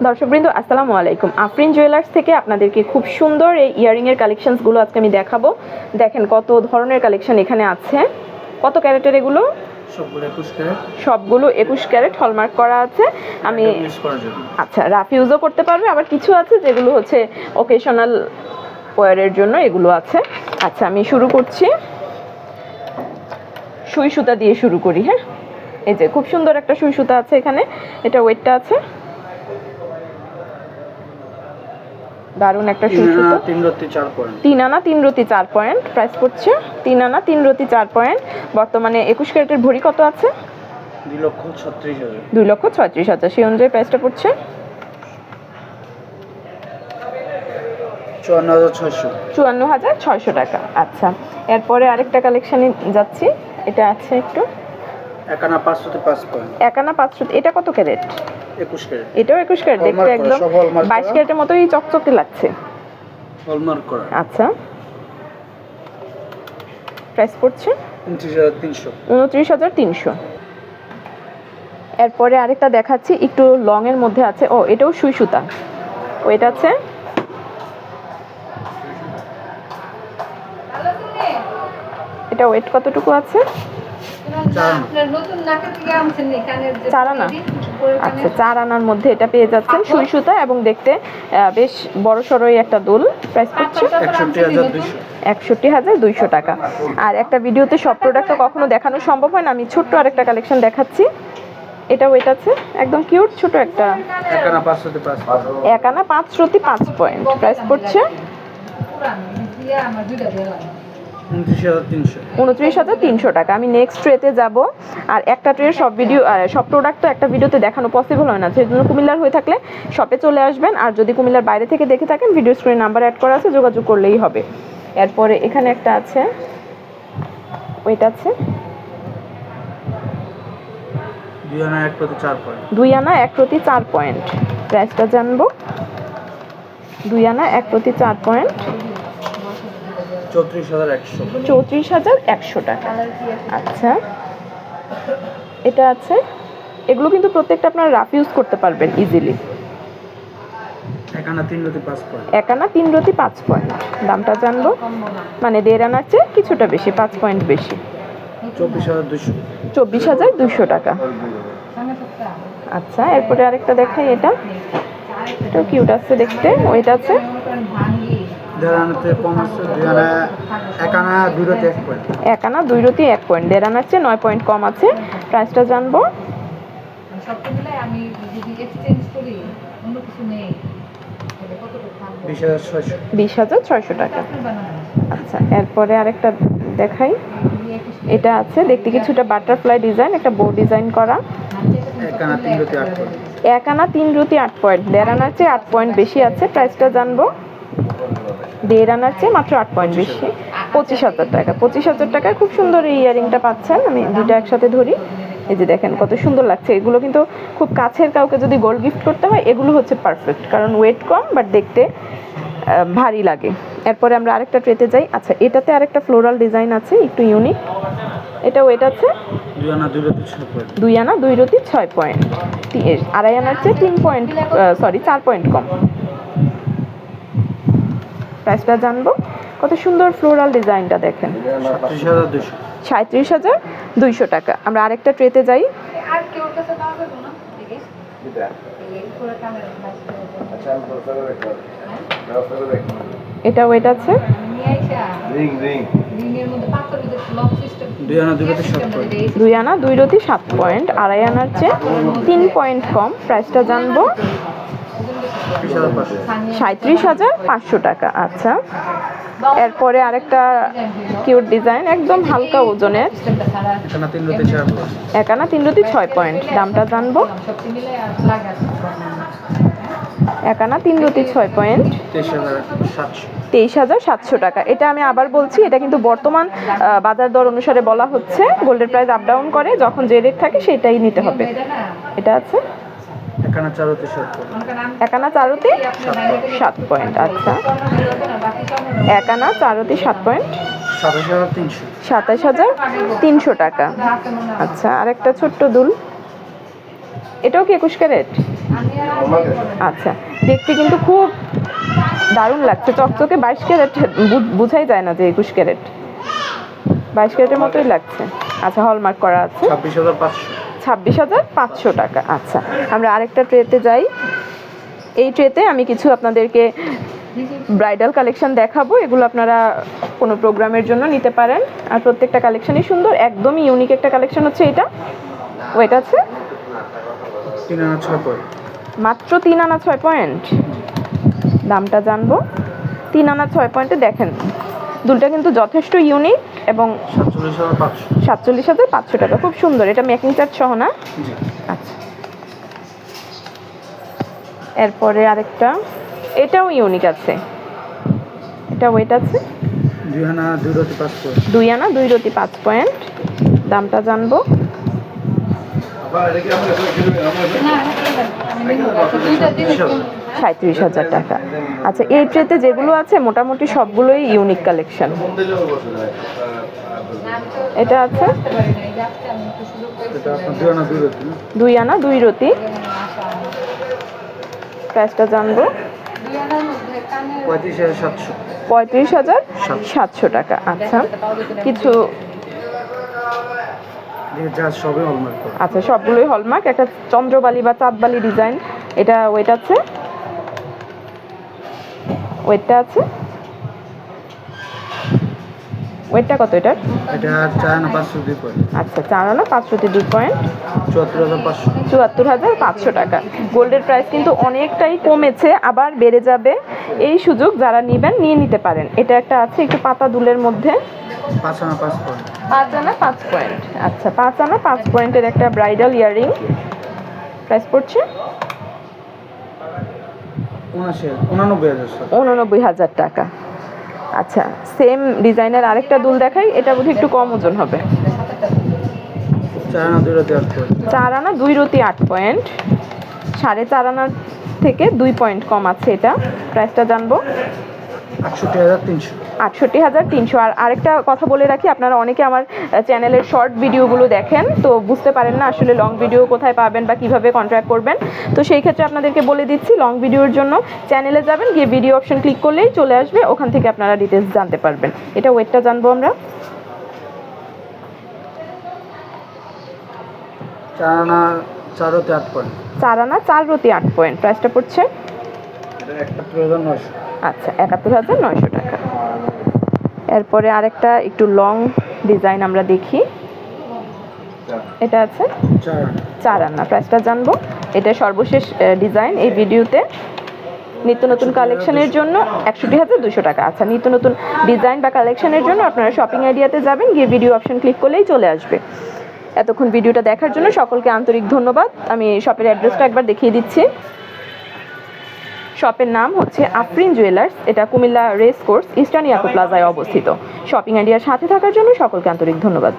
দর্শকবৃন্দ আসসালামু আলাইকুম। আফরিন জুয়েলার্স থেকে আপনাদেরকে খুব সুন্দর এই ইয়াররিংয়ের কালেকশনসগুলো আজকে আমি দেখাবো। দেখেন কত ধরনের কালেকশন এখানে আছে। কত ক্যারেটের এগুলো? সবগুলো 21 ক্যারেট হলমার্ক করা আছে। আমি আচ্ছা রাফ ইউজও করতে পারবে, আবার কিছু আছে যেগুলো হচ্ছে ওকেশনাল ওয়্যারের জন্য এগুলো আছে। আচ্ছা আমি শুরু করছি, সুই সুতা দিয়ে শুরু করি। হ্যাঁ, এই যে খুব সুন্দর একটা সুই সুতা আছে এখানে, এটা ওয়েটটা আছে দারুন একটা সুই সুতা। 3 আনা 3 রতি 4 পয়েন্ট প্রাইস পড়ছে। 3 আনা 3 রতি 4 পয়েন্ট। বর্তমানে 21 ক্যারেটের ভরি কত আছে? 2,36,000। সেই অনুযায়ী প্রাইসটা পড়ছে 54,600 টাকা। আচ্ছা এরপরে আরেকটা কালেকশনে যাচ্ছি, এটা আছে একটু একানা 505 পয়েন্ট। একানা 500। এটা কত ক্যারেট? 21 ক্যারেট। এটাও 21 ক্যারেট, দেখতে একদম 22 ক্যারেটের মতোই চকচকে লাগছে। হলমার্ক করা। আচ্ছা প্রাইস পড়ছে 29,300। 29,300। এরপরে আরেকটা দেখাচ্ছি একটু লং এর মধ্যে আছে। ও এটাও সুই সুতা, ওয়েট আছে এটা ওয়েট কতটুকু আছে? 4 আনা। আচ্ছা 4 আনার মধ্যে এটা পেয়ে যাচ্ছেন সুই সুতা এবং দেখতে বেশ বড় সড়ই একটা দুল। প্রাইস পড়ছে 61,200 টাকা। আর একটা ভিডিওতে সব প্রোডাক্ট কখনো দেখানো সম্ভব হয় না, আমি ছোট্ট আরেকটা কালেকশন দেখাচ্ছি। এটা ওয়েট আছে একদম কিউট ছোট একটা একানা 5 রতি 5 পয়েন্ট। প্রাইস পড়ছে 29,300 টাকা। আমি নেক্সট ট্রেতে যাব। আর একটা ট্রের সব ভিডিও সব প্রোডাক্ট তো একটা ভিডিওতে দেখানো পসিবল হয় না, সেই জন্য কুমিল্লার হয়ে থাকলে শপে চলে আসবেন। আর যদি কুমিল্লার বাইরে থেকে দেখে থাকেন ভিডিও স্ক্রিনে নাম্বার অ্যাড করা আছে, যোগাযোগ করলেই হবে। এরপরে এখানে একটা আছে, ওইটা আছে 2 আনা 1 প্রতি 4 পয়েন্ট। 2 আনা 1 প্রতি 4 পয়েন্ট। প্রাইসটা জানবো। 2 আনা 1 প্রতি 4 পয়েন্ট 34,100 টাকা। আচ্ছা এটা আছে, এগুলো কিন্তু প্রত্যেকটা আপনারা রাফ ইউজ করতে পারবেন ইজিলি। একানা 3 রতি 5 পয়েন্ট। একানা 3 রতি 5 পয়েন্ট। দামটা জানবো, মানে 1.5 আনার চেয়ে কিছুটা বেশি, 5 পয়েন্ট বেশি। 24,200 টাকা। আচ্ছা এরপরে আরেকটা দেখাই, এটা এটাও কিউট আছে দেখতে। ওইটা আছে একানা 2 রতি 1 পয়েন্ট। একানা 2 রতি 1 পয়েন্ট। 1.5 আনার চেয়ে 9 পয়েন্ট কম আছে। প্রাইসটা জানবো। 20,600 টাকা। আচ্ছা এরপরে আরেকটা দেখাই, এটা আছে দেখতে কিছুটা বাটারফ্লাই ডিজাইন, একটা বো ডিজাইন করা। একানা 3 রতি 8 পয়েন্ট। একানা 3 রতি 8 পয়েন্ট। 1.5 আনার চেয়ে 8 পয়েন্ট বেশি আছে। প্রাইসটা জানবো। 1.5 আনার চেয়ে মাত্র 8 পয়েন্ট বেশি, 25,000 টাকা। 25,000 টাকায় খুব সুন্দর এই ইয়ারিংটা পাচ্ছেন। আমি দুইটা একসাথে ধরি, এই যে দেখেন কত সুন্দর লাগছে। এগুলো কিন্তু খুব কাছের কাউকে যদি গোল্ড গিফট করতে হয় এগুলো হচ্ছে পারফেক্ট, কারণ ওয়েট কম বাট দেখতে ভারী লাগে। এরপরে আমরা আরেকটা ট্রেতে যাই। আচ্ছা এটাতে আরেকটা ফ্লোরাল ডিজাইন আছে একটু ইউনিক। এটা ওয়েট আছে 2 আনা 2 রতি 6 পয়েন্ট। 2 আনা 2 রতি 6 পয়েন্ট। 2.5 আনার চেয়ে 3 পয়েন্ট 4 পয়েন্ট কম। প্রাইসটা জানবো। কত সুন্দর ফ্লোরাল ডিজাইনটা দেখেন। 37,200 টাকা। আমরা আরেকটা ট্রেতে যাই। এটা ওয়েট আছে 2 আনা 2 রতি 7 পয়েন্ট। 2.5 আনার চেয়ে 3 পয়েন্ট কম। প্রাইসটা জানবো। 37,500 টাকা। আচ্ছা এরপরে আরেকটা কিউট ডিজাইন, একদম হালকা ওজনের। একানা 3 রতি 6 পয়েন্ট। দামটা জানবো। একানা 3 রতি 6 পয়েন্ট 23,700 টাকা। এটা আমি আবার বলছি, এটা কিন্তু বর্তমান বাজার দর অনুসারে বলা হচ্ছে। গোল্ডের প্রাইস আপ ডাউন করে, যখন যে রেট থাকে সেটাই নিতে হবে। এটা আছে একানা 4 রতি 7 পয়েন্ট। একানা 4 রতি 7 পয়েন্ট। আচ্ছা একানা 4 রতি 7 পয়েন্ট 27,300 টাকা। আচ্ছা আরেকটা ছোট্ট দুল, এটাও কি 21 ক্যারেট? আচ্ছা, দেখতে কিন্তু খুব দারুণ লাগছে, চকচকে। 22 ক্যারেট বোঝাই যায় না যে 21 ক্যারেট, 22 ক্যারেটের মতোই লাগছে। আচ্ছা, হলমার্ক করা আছে। 26,500। 26,500 টাকা। আচ্ছা, আমরা আরেকটা ট্রেতে যাই। এই ট্রেতে আমি কিছু আপনাদেরকে ব্রাইডাল কালেকশন দেখাবো, এগুলো আপনারা কোনো প্রোগ্রামের জন্য নিতে পারেন। আর প্রত্যেকটা কালেকশনই সুন্দর, একদমই ইউনিক একটা কালেকশন হচ্ছে এটা। ওয়েট আছে 3 আনা 6 পয়েন্ট। মাত্র 3 আনা 6 পয়েন্ট। দামটা জানবো। 3 আনা 6 পয়েন্টে দেখেন দুলটা কিন্তু যথেষ্ট ইউনিক এবং 47,500। 47,500 টাকা। খুব সুন্দর, এটা মেকিং চার্জ সহ না? জি। আচ্ছা, এরপরে আরেকটা, এটাও ইউনিক আছে। এটা ওয়েট আছে 2 আনা 2 রতি 5 পয়েন্ট। 2 আনা 2 রতি 5 পয়েন্ট। দামটা জানবো। 37,000 টাকা। আচ্ছা, এই ট্রেতে যেগুলো আছে মোটামুটি সবগুলোই ইউনিক কালেকশন। এটা আছে এটা আপনার 2 আনা 2 রতি। 2 আনা 2 রতি। প্রাইসটা জানবো। 35,700। 35,700 টাকা। আচ্ছা, কিছু যা সবই হলমার্ক করা। আচ্ছা, সবগুলোই হলমার্ক। একটা চন্দ্রবালি বা চাঁদবালি ডিজাইন, এটা ওয়েট আছে, ওয়েটটা আছে, ওয়েটটা কত এটার? এটা 4 আনা 502 পয়েন্ট। আচ্ছা, 4 আনা 502 পয়েন্ট। 74,500। 74,500 টাকা। গোল্ডের প্রাইস কিন্তু অনেকটাই কমেছে, আবার বেড়ে যাবে। এই সুযোগ যারা নেবেন নিয়ে নিতে পারেন। এটা একটা আছে একটু পাতা দুলের মধ্যে, 5 আনা 5 পয়েন্ট। 5 আনা 5 পয়েন্ট। আচ্ছা, 5 আনা 5 পয়েন্টের একটা ব্রাইডাল ইয়াররিং। প্রাইস পড়ছে 89,000 টাকা। আচ্ছা, সেম ডিজাইনের আরেকটা দুল দেখাই, এটা বোধহয় একটু কম ওজন হবে। 4 আনা 2 রতি 8 পয়েন্ট। 4 আনা 2 রতি 8 পয়েন্ট। 4.5 আনার থেকে 2 পয়েন্ট কম আছে এটা। প্রাইসটা জানবো। 68,300। 68,300। আর আরেকটা কথা বলে রাখি, আপনারা অনেকে আমার চ্যানেলের শর্ট ভিডিওগুলো দেখেন, তো বুঝতে পারেন না আসলে লং ভিডিও কোথায় পাবেন বা কিভাবে কন্ট্যাক্ট করবেন। তো সেই ক্ষেত্রে আপনাদেরকে বলে দিচ্ছি, লং ভিডিওর জন্য চ্যানেলে যাবেন, গিয়ে ভিডিও অপশন ক্লিক করলেই চলে আসবে, ওখান থেকে আপনারা ডিটেলস জানতে পারবেন। এটা ওয়েটটা জানবো আমরা। 4 আনা 4 রতি 8 পয়েন্ট। 4 আনা 4 রতি 8 পয়েন্ট। প্রাইসটা পড়ছে 71,900। আচ্ছা, 71,900 টাকা। এরপরে আরেকটা একটু লং ডিজাইন আমরা দেখি। এটা আছে 4 আনা। প্রাইসটা জানবো। এটা সর্বশেষ ডিজাইন এই ভিডিওতে। নিত্য নতুন কালেকশনের জন্য 61,200 টাকা। আচ্ছা, নিত্য নতুন ডিজাইন বা কালেকশনের জন্য আপনারা শপিং আইডিয়াতে যাবেন, গিয়ে ভিডিও অপশন ক্লিক করলেই চলে আসবে। এতক্ষণ ভিডিওটা দেখার জন্য সকলকে আন্তরিক ধন্যবাদ। আমি শপের অ্যাড্রেসটা একবার দেখিয়ে দিচ্ছি। শপের নাম হচ্ছে আফরিন জুয়েলার্স। এটা কুমিল্লা রেস কোর্স ইস্টার্ন ইয়াকু প্লাজায় অবস্থিত। শপিং আইডিয়ার সাথে থাকার জন্য সকলকে আন্তরিক ধন্যবাদ।